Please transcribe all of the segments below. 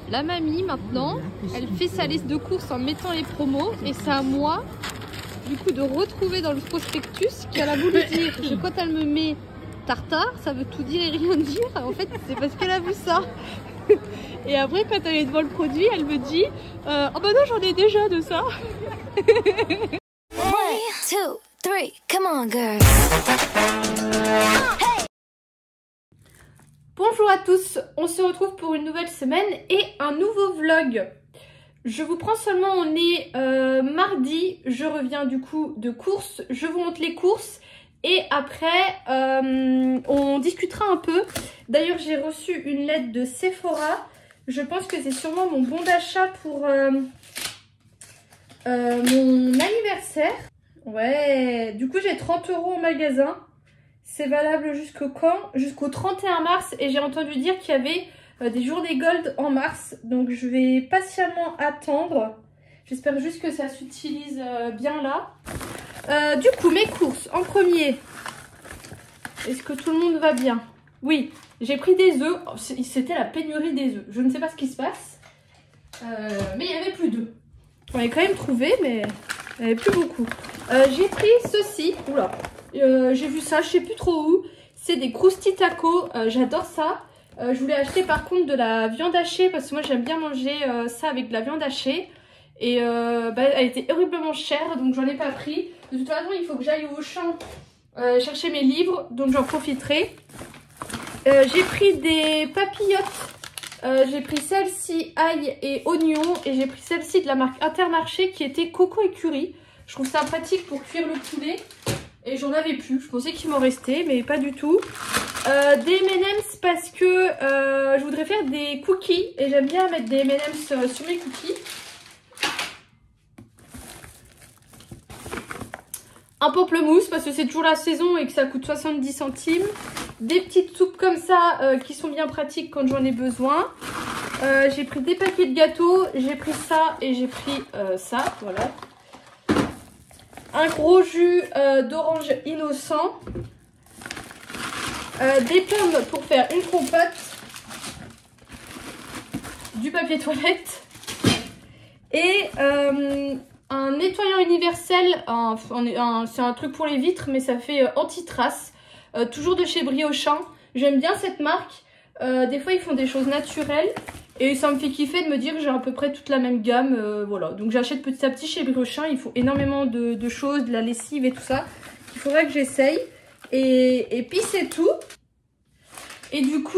La mamie maintenant, elle fait sa liste de courses en mettant les promos et c'est à moi du coup de retrouver dans le prospectus ce qu'elle a voulu dire. Parce que quand elle me met tartare, ça veut tout dire et rien dire. En fait, c'est parce qu'elle a vu ça. Et après, quand elle est devant le produit, elle me dit oh bah non, j'en ai déjà de ça. 1, 2, 3, come on girls. Bonjour à tous, on se retrouve pour une nouvelle semaine et un nouveau vlog. Je vous prends seulement, on est mardi, je reviens du coup de courses, je vous montre les courses et après on discutera un peu. D'ailleurs j'ai reçu une lettre de Sephora, je pense que c'est sûrement mon bon d'achat pour mon anniversaire. Ouais, du coup j'ai 30 € au magasin. C'est valable jusqu'au quand? Jusqu'au 31 mars et j'ai entendu dire qu'il y avait des journées gold en mars. Donc je vais patiemment attendre. J'espère juste que ça s'utilise bien là. Du coup, mes courses en premier. Est-ce que tout le monde va bien? Oui, j'ai pris des œufs. C'était la pénurie des œufs. Je ne sais pas ce qui se passe. Mais il n'y avait plus d'œufs. On a quand même trouvé, mais il n'y avait plus beaucoup. J'ai pris ceci. Oula. J'ai vu ça, je sais plus trop où. C'est des crousti tacos, j'adore ça. Je voulais acheter par contre de la viande hachée parce que moi j'aime bien manger ça avec de la viande hachée. Et elle était horriblement chère donc j'en ai pas pris. De toute façon il faut que j'aille au champ chercher mes livres donc j'en profiterai. J'ai pris des papillotes. J'ai pris celle-ci ail et oignon et j'ai pris celle-ci de la marque Intermarché qui était coco et curry. Je trouve ça pratique pour cuire le poulet. Et j'en avais plus, je pensais qu'il m'en restait, mais pas du tout. Des M&M's parce que je voudrais faire des cookies. Et j'aime bien mettre des M&M's sur mes cookies. Un pamplemousse parce que c'est toujours la saison et que ça coûte 70 centimes. Des petites soupes comme ça qui sont bien pratiques quand j'en ai besoin. J'ai pris des paquets de gâteaux, j'ai pris ça et j'ai pris ça, voilà. Un gros jus d'orange innocent. Des pommes pour faire une compote. Du papier toilette. Et un nettoyant universel. C'est un truc pour les vitres, mais ça fait anti-trace. Toujours de chez Briochin. J'aime bien cette marque. Des fois, ils font des choses naturelles. Et ça me fait kiffer de me dire que j'ai à peu près toute la même gamme, voilà. Donc j'achète petit à petit chez Briochin, il faut énormément de choses, de la lessive et tout ça. Il faudrait que j'essaye. Et puis c'est tout. Et du coup,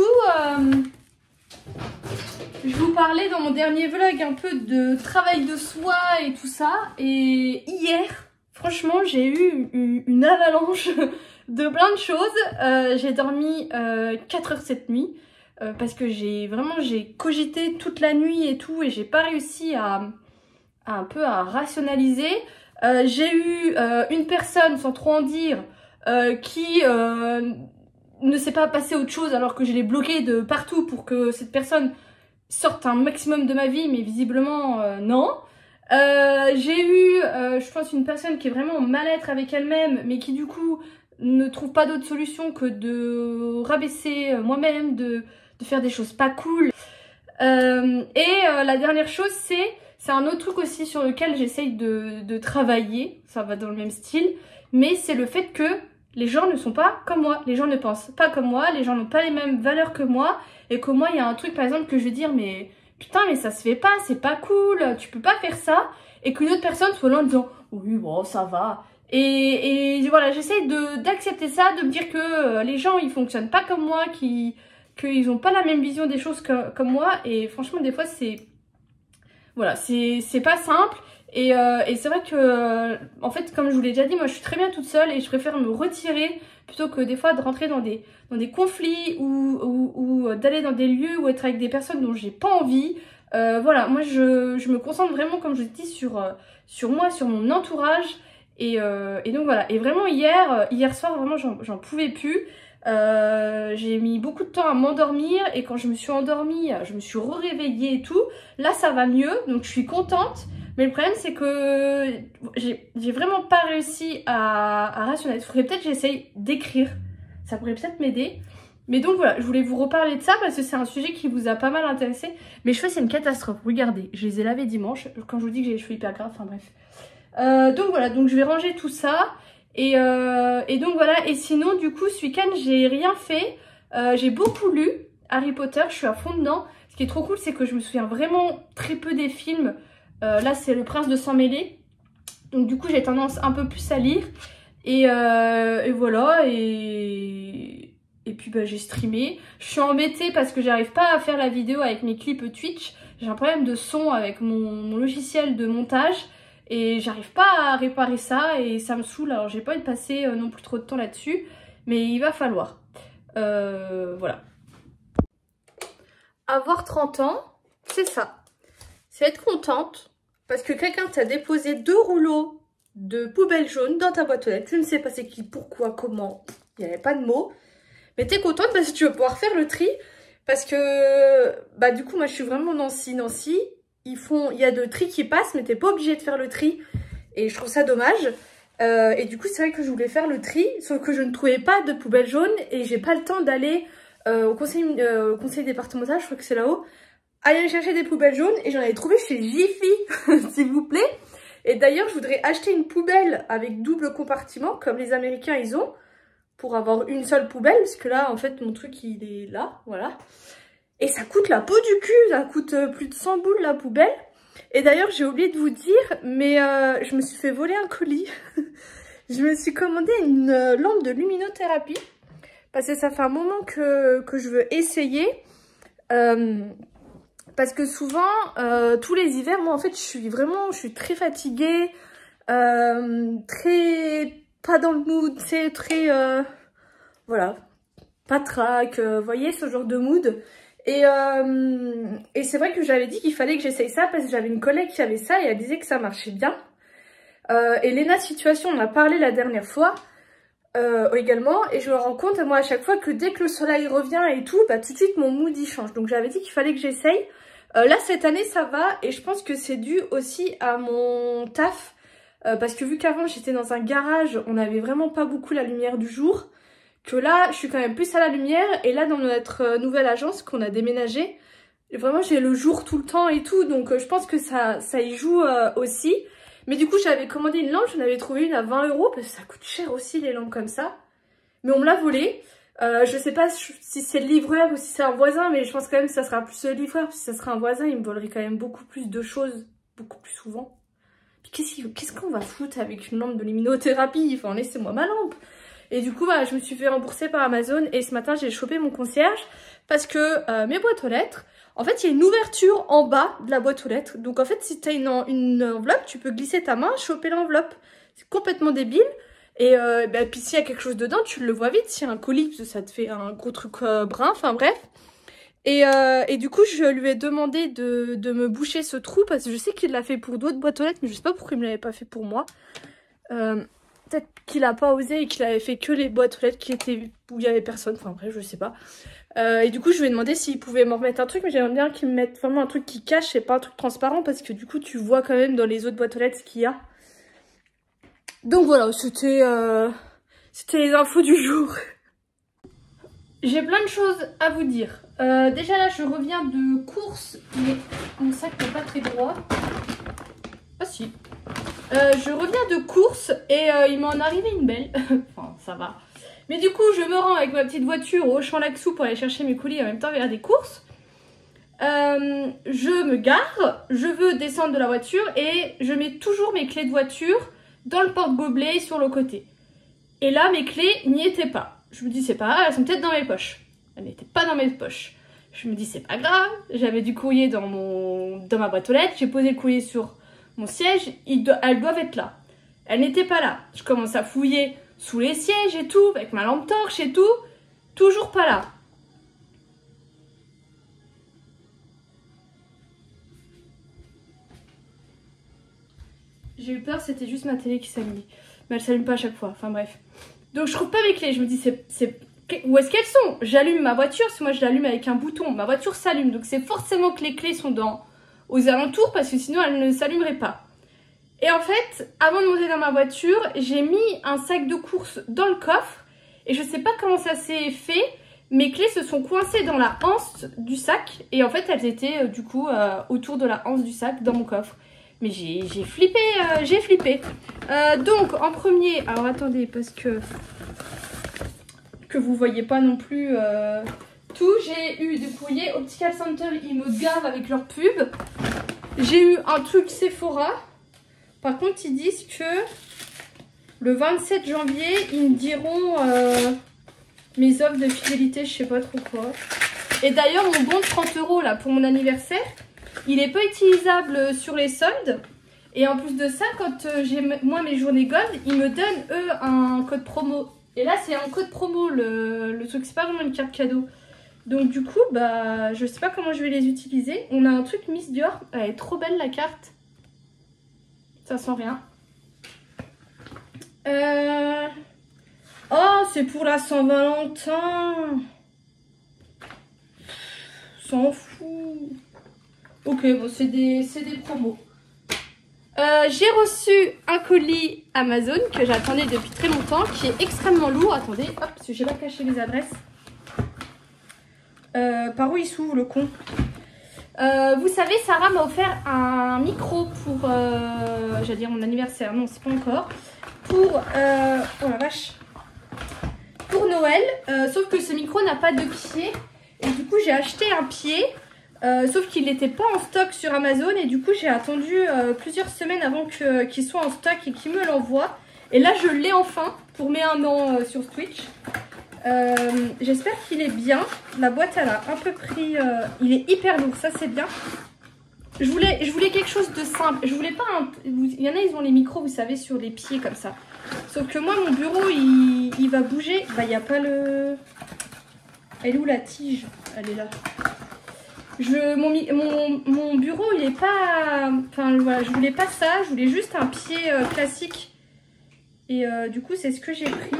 je vous parlais dans mon dernier vlog un peu de travail de soi et tout ça. Et hier, franchement, j'ai eu une avalanche de plein de choses. J'ai dormi 4 heures cette nuit. Parce que j'ai cogité toute la nuit et tout et j'ai pas réussi à un peu à rationaliser. J'ai eu une personne, sans trop en dire, qui ne s'est pas passé autre chose alors que je l'ai bloqué de partout pour que cette personne sorte un maximum de ma vie, mais visiblement non. J'ai eu, je pense, une personne qui est vraiment en mal-être avec elle-même, mais qui du coup ne trouve pas d'autre solution que de rabaisser moi-même, de faire des choses pas cool. La dernière chose, c'est un autre truc aussi sur lequel j'essaye de travailler, ça va dans le même style, mais c'est le fait que les gens ne sont pas comme moi, les gens ne pensent pas comme moi, les gens n'ont pas les mêmes valeurs que moi, et que moi il y a un truc par exemple que je vais dire mais putain mais ça se fait pas, c'est pas cool, tu peux pas faire ça, et qu'une autre personne soit là en disant oui bon ça va. Et voilà, j'essaye d'accepter ça, de me dire que les gens ils fonctionnent pas comme moi, qu'ils ont pas la même vision des choses comme moi, et franchement des fois c'est voilà, c'est pas simple. Et c'est vrai que en fait comme je vous l'ai déjà dit, moi je suis très bien toute seule et je préfère me retirer plutôt que des fois de rentrer dans des conflits ou d'aller dans des lieux ou être avec des personnes dont j'ai pas envie. Voilà, moi je me concentre vraiment, comme je vous ai dit, sur moi, sur mon entourage. Et donc voilà, et vraiment hier soir vraiment j'en pouvais plus. J'ai mis beaucoup de temps à m'endormir et quand je me suis endormie, je me suis réveillée et tout. Là ça va mieux, donc je suis contente. Mais le problème c'est que j'ai vraiment pas réussi à rationaliser. Il faudrait peut-être que j'essaye d'écrire, ça pourrait peut-être m'aider. Mais donc voilà, je voulais vous reparler de ça parce que c'est un sujet qui vous a pas mal intéressé. Mes cheveux c'est une catastrophe, regardez, je les ai lavés dimanche, quand je vous dis que j'ai les cheveux hyper gras, enfin bref. Donc voilà, donc je vais ranger tout ça. Et donc voilà, et sinon du coup ce week-end j'ai rien fait. J'ai beaucoup lu Harry Potter, je suis à fond dedans. Ce qui est trop cool c'est que je me souviens vraiment très peu des films. Là c'est Le Prince de Sang Mêlé. Donc du coup j'ai tendance un peu plus à lire. Et voilà, et puis bah, j'ai streamé. Je suis embêtée parce que j'arrive pas à faire la vidéo avec mes clips Twitch. J'ai un problème de son avec mon logiciel de montage. Et j'arrive pas à réparer ça et ça me saoule. Alors j'ai pas envie de passer non plus trop de temps là-dessus. Mais il va falloir. Voilà. Avoir 30 ans, c'est ça. C'est être contente parce que quelqu'un t'a déposé 2 rouleaux de poubelle jaune dans ta boîte aux lettres. Je ne sais pas c'est qui, pourquoi, comment. Il n'y avait pas de mots. Mais t'es contente parce que tu vas pouvoir faire le tri. Parce que, bah du coup, moi je suis vraiment Nancy. Il y a de tri qui passent, mais t'es pas obligé de faire le tri. Et je trouve ça dommage. Et du coup, c'est vrai que je voulais faire le tri, sauf que je ne trouvais pas de poubelle jaune. Et j'ai pas le temps d'aller au conseil départemental, je crois que c'est là-haut, aller chercher des poubelles jaunes. Et j'en avais trouvé chez Jiffy, s'il vous plaît. Et d'ailleurs, je voudrais acheter une poubelle avec double compartiment, comme les Américains ils ont, pour avoir une seule poubelle, parce que là, en fait, mon truc, il est là, voilà. Et ça coûte la peau du cul, ça coûte plus de 100 boules la poubelle. Et d'ailleurs, j'ai oublié de vous dire, mais je me suis fait voler un colis. Je me suis commandé une lampe de luminothérapie, parce que ça fait un moment que je veux essayer. Parce que souvent, tous les hivers, moi en fait, je suis très fatiguée, très pas dans le mood, c'est très, voilà, patraque, vous voyez, ce genre de mood. Et c'est vrai que j'avais dit qu'il fallait que j'essaye ça parce que j'avais une collègue qui avait ça et elle disait que ça marchait bien. Et Lena Situation, on a parlé la dernière fois également, et je me rends compte, moi, à chaque fois que dès que le soleil revient et tout, bah tout de suite mon mood il change. Donc j'avais dit qu'il fallait que j'essaye. Là, cette année, ça va, et je pense que c'est dû aussi à mon taf. Parce que vu qu'avant, j'étais dans un garage, on n'avait vraiment pas beaucoup la lumière du jour. Que là, je suis quand même plus à la lumière. Et là, dans notre nouvelle agence qu'on a déménagé, vraiment, j'ai le jour tout le temps et tout. Donc, je pense que ça y joue aussi. Mais du coup, j'avais commandé une lampe, j'en avais trouvé une à 20 €, parce que ça coûte cher aussi, les lampes comme ça. Mais on me l'a volée. Je sais pas si c'est le livreur ou si c'est un voisin, mais je pense quand même que ça sera plus le livreur. Si ça sera un voisin, il me volerait quand même beaucoup plus de choses, beaucoup plus souvent. Puis qu'est-ce qu'on va foutre avec une lampe de luminothérapie? Enfin, laissez-moi ma lampe. Et du coup, bah, je me suis fait rembourser par Amazon et ce matin, j'ai chopé mon concierge parce que mes boîtes aux lettres, en fait, il y a une ouverture en bas de la boîte aux lettres. Donc en fait, si tu as une enveloppe, tu peux glisser ta main, choper l'enveloppe. C'est complètement débile. Et bah, puis s'il y a quelque chose dedans, tu le vois vite. S'il y a un colis, ça te fait un gros truc brun, enfin bref. Et du coup, je lui ai demandé de me boucher ce trou parce que je sais qu'il l'a fait pour d'autres boîtes aux lettres, mais je sais pas pourquoi il me l'avait pas fait pour moi. Peut-être qu'il a pas osé et qu'il avait fait que les boîtes aux lettres où il y avait personne, enfin bref, je sais pas. Et du coup, je lui ai demandé s'il pouvait m'en remettre un truc, mais j'aimerais bien qu'il me mette vraiment un truc qui cache et pas un truc transparent parce que du coup, tu vois quand même dans les autres boîtes aux lettres ce qu'il y a. Donc voilà, c'était les infos du jour. J'ai plein de choses à vous dire. Déjà là, je reviens de course, mais mon sac n'est pas très droit. Ah si. Je reviens de course et il m'en est arrivé une belle. Enfin, ça va. Mais du coup, je me rends avec ma petite voiture au Champ-Laxou pour aller chercher mes colis en même temps vers des courses. Je me gare, je veux descendre de la voiture et je mets toujours mes clés de voiture dans le porte-gobelet sur le côté. Et là, mes clés n'y étaient pas. Je me dis, c'est pas grave, elles sont peut-être dans mes poches. Elles n'étaient pas dans mes poches. Je me dis, c'est pas grave. J'avais du courrier dans ma boîte aux lettres. J'ai posé le courrier sur mon siège. Elles doivent être là. Elles n'étaient pas là. Je commence à fouiller sous les sièges et tout, avec ma lampe torche et tout. Toujours pas là. J'ai eu peur, c'était juste ma télé qui s'allumait. Mais elle s'allume pas à chaque fois, enfin bref. Donc je trouve pas mes clés, je me dis où est-ce qu'elles sont? J'allume ma voiture, parce que moi je l'allume avec un bouton. Ma voiture s'allume, donc c'est forcément que les clés sont aux alentours, parce que sinon elles ne s'allumeraient pas. Et en fait, avant de monter dans ma voiture, j'ai mis un sac de course dans le coffre. Et je sais pas comment ça s'est fait, mes clés se sont coincées dans la anse du sac. Et en fait, elles étaient du coup autour de la anse du sac dans mon coffre. Mais j'ai flippé, j'ai flippé. Donc, en premier... Alors, attendez, parce que vous voyez pas non plus tout. J'ai eu du courrier Optical Center, ils me gavent avec leur pub. J'ai eu un truc Sephora. Par contre, ils disent que le 27 janvier, ils me diront mes offres de fidélité, je sais pas trop quoi. Et d'ailleurs, mon bon de 30 € là pour mon anniversaire, il est pas utilisable sur les soldes. Et en plus de ça, quand j'ai moi mes journées gold, ils me donnent eux un code promo. Et là, c'est un code promo le truc, c'est pas vraiment une carte cadeau. Donc du coup, bah, je sais pas comment je vais les utiliser. On a un truc Miss Dior, elle est trop belle la carte. Ça sent rien. Oh, c'est pour la Saint-Valentin. S'en fout. Ok, bon, c'est des promos. J'ai reçu un colis Amazon que j'attendais depuis très longtemps, qui est extrêmement lourd. Attendez, hop, parce que j'ai pas caché les adresses. Par où il s'ouvre le con? Vous savez, Sarah m'a offert un micro pour, j'allais dire mon anniversaire, non c'est pas encore, pour, oh la vache, pour Noël, sauf que ce micro n'a pas de pied, et du coup j'ai acheté un pied, sauf qu'il n'était pas en stock sur Amazon, et du coup j'ai attendu plusieurs semaines avant qu'il soit en stock et qu'il me l'envoie, et là je l'ai enfin, pour mes 1 an sur Twitch. J'espère qu'il est bien. La boîte elle a un peu pris, il est hyper lourd, ça c'est bien. Je voulais quelque chose de simple. Je voulais pas il y en a, ils ont les micros, vous savez, sur les pieds comme ça. Sauf que moi mon bureau il va bouger. Bah il n'y a pas le... Elle est où la tige? Elle est là. Mon bureau il est pas... Enfin voilà, je voulais pas ça. Je voulais juste un pied classique. Et du coup c'est ce que j'ai pris.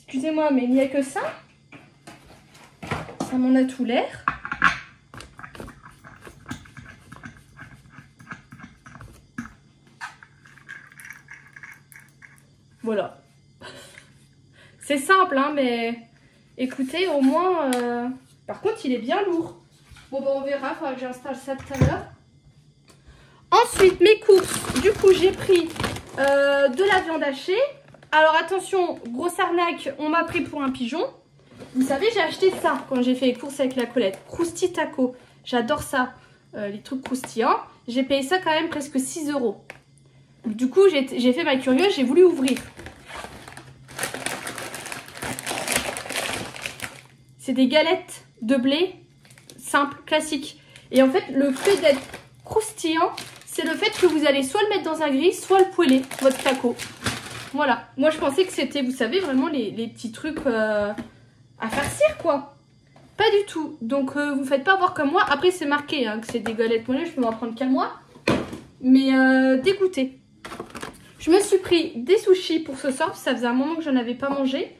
Excusez-moi, mais il n'y a que ça. Ça m'en a tout l'air. Voilà. C'est simple, hein, mais écoutez, au moins... Par contre, il est bien lourd. Bon, bah, on verra, il faudra que j'installe ça tout à l'heure. Ensuite, mes courses. Du coup, j'ai pris de la viande hachée. Alors attention, grosse arnaque, on m'a pris pour un pigeon. Vous savez, j'ai acheté ça quand j'ai fait les courses avec la Colette. Crousti Taco. J'adore ça, les trucs croustillants. J'ai payé ça quand même presque 6 €. Du coup, j'ai fait ma curieuse, j'ai voulu ouvrir. C'est des galettes de blé simples, classiques. Et en fait, le fait d'être croustillant, c'est le fait que vous allez soit le mettre dans un grill, soit le poêler, votre taco. Voilà, moi je pensais que c'était, vous savez, vraiment les petits trucs à farcir quoi. Pas du tout, donc vous faites pas voir comme moi. Après c'est marqué hein, que c'est des galettes moelleuses, je peux m'en prendre qu'à moi. Mais dégoûtée. Je me suis pris des sushis pour ce soir, ça faisait un moment que j'en avais pas mangé.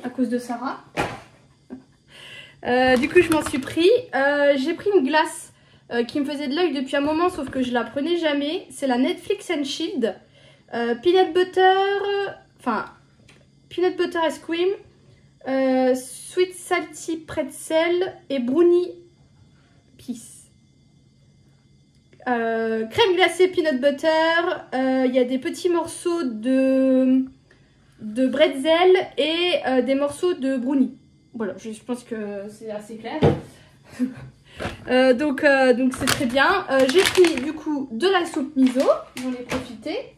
À cause de Sarah. Du coup je m'en suis pris. J'ai pris une glace qui me faisait de l'œil depuis un moment, sauf que je la prenais jamais. C'est la Netflix and Shield. Peanut butter, enfin peanut butter ice cream, sweet salty pretzel et brownie peace. Crème glacée peanut butter, il y a des petits morceaux de bretzel et des morceaux de brownie. Voilà, je pense que c'est assez clair. Donc c'est très bien. J'ai pris du coup de la soupe miso, j'en ai profité.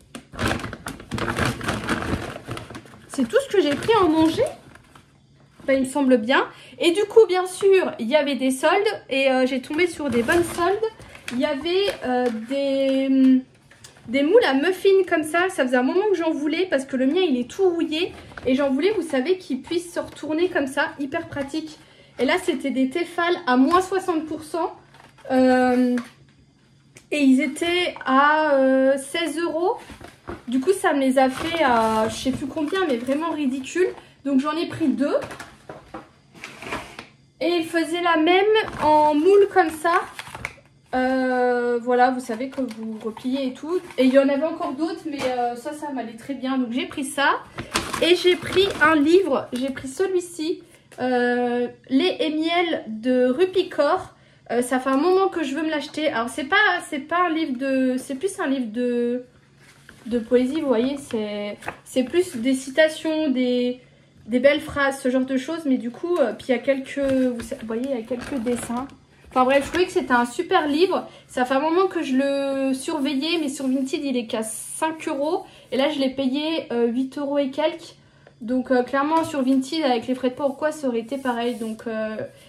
C'est tout ce que j'ai pris à en manger. Ben, il me semble bien. Et du coup, bien sûr, il y avait des soldes. Et j'ai tombé sur des bonnes soldes. Il y avait des moules à muffins comme ça. Ça faisait un moment que j'en voulais parce que le mien, il est tout rouillé. Et j'en voulais, vous savez, qu'il puisse se retourner comme ça. Hyper pratique. Et là, c'était des Tefal à moins 60%. Et ils étaient à 16 €. Du coup, ça me les a fait à je sais plus combien, mais vraiment ridicule. Donc, j'en ai pris 2. Et ils faisaient la même en moule comme ça. Voilà, vous savez que vous repliez et tout. Et il y en avait encore d'autres, mais ça m'allait très bien. Donc, j'ai pris ça. Et j'ai pris un livre. J'ai pris celui-ci. Lait et miel de Rupicor. Ça fait un moment que je veux me l'acheter. Alors c'est pas un livre de... C'est plus un livre de poésie, vous voyez. C'est plus des citations, des belles phrases, ce genre de choses. Mais du coup, puis il y a quelques... Vous voyez, il y a quelques dessins. Enfin bref, je trouvais que c'était un super livre. Ça fait un moment que je le surveillais, mais sur Vinted, il est qu'à 5 €. Et là, je l'ai payé 8 € et quelques. Donc clairement, sur Vinted, avec les frais de port ou quoi, ça aurait été pareil. Donc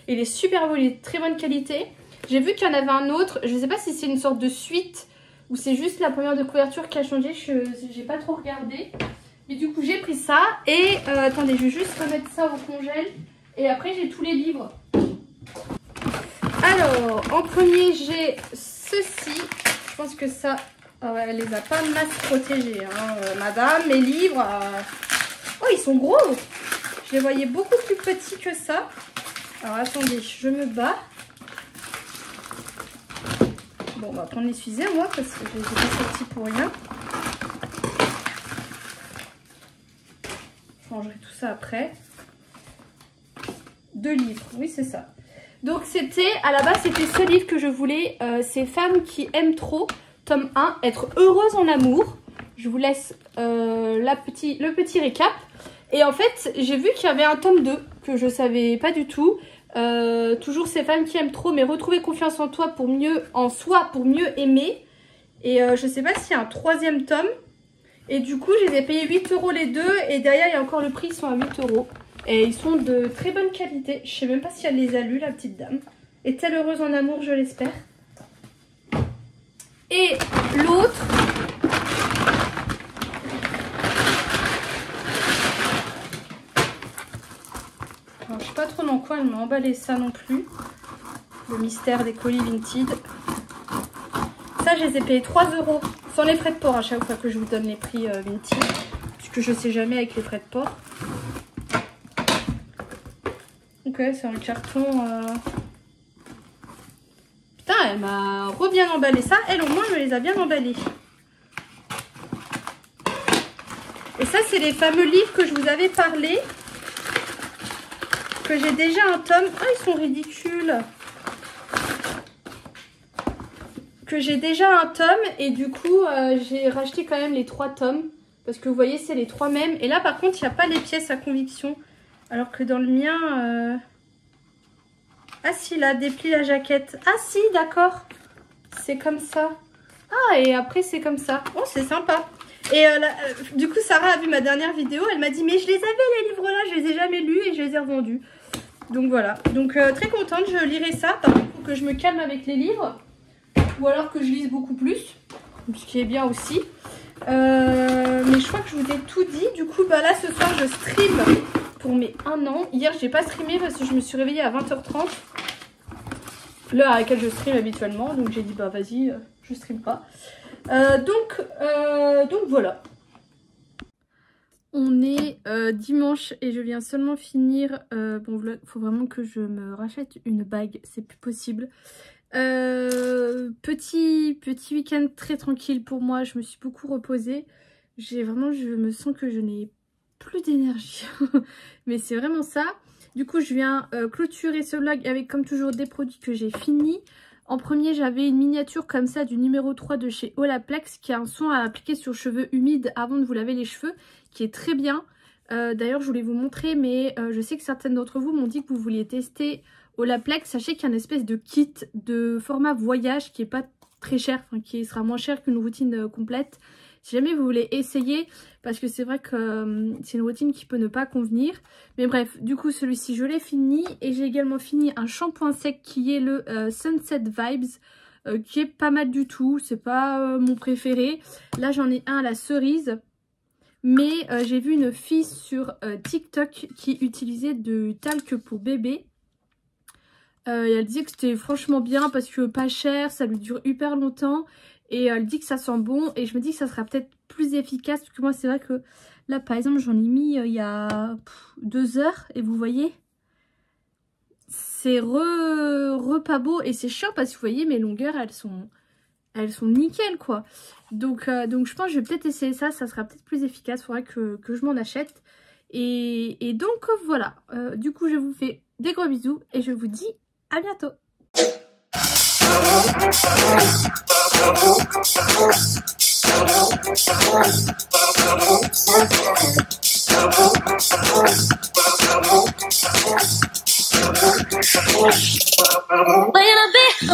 il est super beau, il est de très bonne qualité. J'ai vu qu'il y en avait un autre. Je ne sais pas si c'est une sorte de suite ou c'est juste la première de couverture qui a changé. Je n'ai pas trop regardé. Mais du coup, j'ai pris ça. Et attendez, je vais juste remettre ça au congèle. Et après, j'ai tous les livres. Alors, en premier, j'ai ceci. Je pense que ça, elle les a pas masse protégés, hein, madame. Mes livres, oh, ils sont gros. Je les voyais beaucoup plus petits que ça. Alors, attendez, je me bats. Bon, on va prendre l'essuie-tout, moi, parce que je les ai pas sortis pour rien. Je rangerai tout ça après. 2 livres, oui, c'est ça. Donc c'était, à la base c'était ce livre que je voulais, c'est Femmes qui aiment trop, tome 1, être heureuse en amour. Je vous laisse le petit récap. Et en fait, j'ai vu qu'il y avait un tome 2 que je savais pas du tout. Toujours ces femmes qui aiment trop, mais retrouver confiance en toi pour mieux, en soi pour mieux aimer. Et je sais pas s'il y a un 3e tome. Et du coup, je les ai payés 8 € les deux. Et derrière, il y a encore le prix, ils sont à 8 €. Et ils sont de très bonne qualité. Je sais même pas si elle les a lus, la petite dame. Est-elle heureuse en amour, je l'espère. Et l'autre... Alors, je sais pas trop dans quoi elle m'a emballé ça non plus. Le mystère des colis Vinted. Ça, je les ai payés 3 €. Sans les frais de port à chaque fois que je vous donne les prix Vinted. Puisque je sais jamais avec les frais de port. Ok, c'est un carton... Putain, elle m'a bien emballé ça. Elle, au moins, me les a bien emballés. Et ça, c'est les fameux livres que je vous avais parlé. Que j'ai déjà un tome. Ah, ils sont ridicules. Que j'ai déjà un tome. Et du coup, j'ai racheté quand même les 3 tomes. Parce que vous voyez, c'est les 3 mêmes. Et là, par contre, il n'y a pas les pièces à conviction. Alors que dans le mien... Ah si, là, déplie la jaquette. Ah si, d'accord. C'est comme ça. Ah, et après, c'est comme ça. Oh, c'est sympa. Et du coup, Sarah a vu ma dernière vidéo. Elle m'a dit, mais je les avais, les livres-là. Je les ai jamais lus et je les ai revendus. Donc voilà. Donc très contente. Je lirai ça. Par contre, faut que je me calme avec les livres. Ou alors que je lise beaucoup plus. Ce qui est bien aussi. Mais je crois que je vous ai tout dit. Du coup, bah là, ce soir, je stream pour mes 1 an. Hier, j'ai pas streamé parce que je me suis réveillée à 20h30. L'heure à laquelle je stream habituellement. Donc j'ai dit, bah vas-y, je stream pas. Donc voilà. On est dimanche et je viens seulement finir mon vlog. Faut vraiment que je me rachète une bague. C'est plus possible. Petit week-end très tranquille pour moi. Je me suis beaucoup reposée. Je me sens que je n'ai plus d'énergie. Mais c'est vraiment ça. Du coup, je viens clôturer ce vlog avec comme toujours des produits que j'ai finis. En premier, j'avais une miniature comme ça du numéro 3 de chez Olaplex qui a un soin à appliquer sur cheveux humides avant de vous laver les cheveux, qui est très bien. D'ailleurs, je voulais vous montrer, mais je sais que certaines d'entre vous m'ont dit que vous vouliez tester Olaplex. Sachez qu'il y a une espèce de kit de format voyage qui est pas très cher, enfin qui sera moins cher qu'une routine complète. Si jamais vous voulez essayer, parce que c'est vrai que c'est une routine qui peut ne pas convenir. Mais bref, du coup celui-ci je l'ai fini. Et j'ai également fini un shampoing sec qui est le Sunset Vibes. Qui est pas mal du tout, c'est pas mon préféré. Là j'en ai un à la cerise. Mais j'ai vu une fille sur TikTok qui utilisait du talc pour bébé. Et elle disait que c'était franchement bien parce que pas cher, ça lui dure hyper longtemps. Et elle dit que ça sent bon et je me dis que ça sera peut-être plus efficace. Parce que moi c'est vrai que là par exemple j'en ai mis il y a 2 heures. Et vous voyez, c'est pas beau. Et c'est chiant parce que vous voyez mes longueurs elles sont nickel quoi. Donc je pense que je vais peut-être essayer ça. Ça sera peut-être plus efficace. Faudrait que je m'en achète. Et donc voilà, du coup je vous fais des gros bisous et je vous dis à bientôt. When I be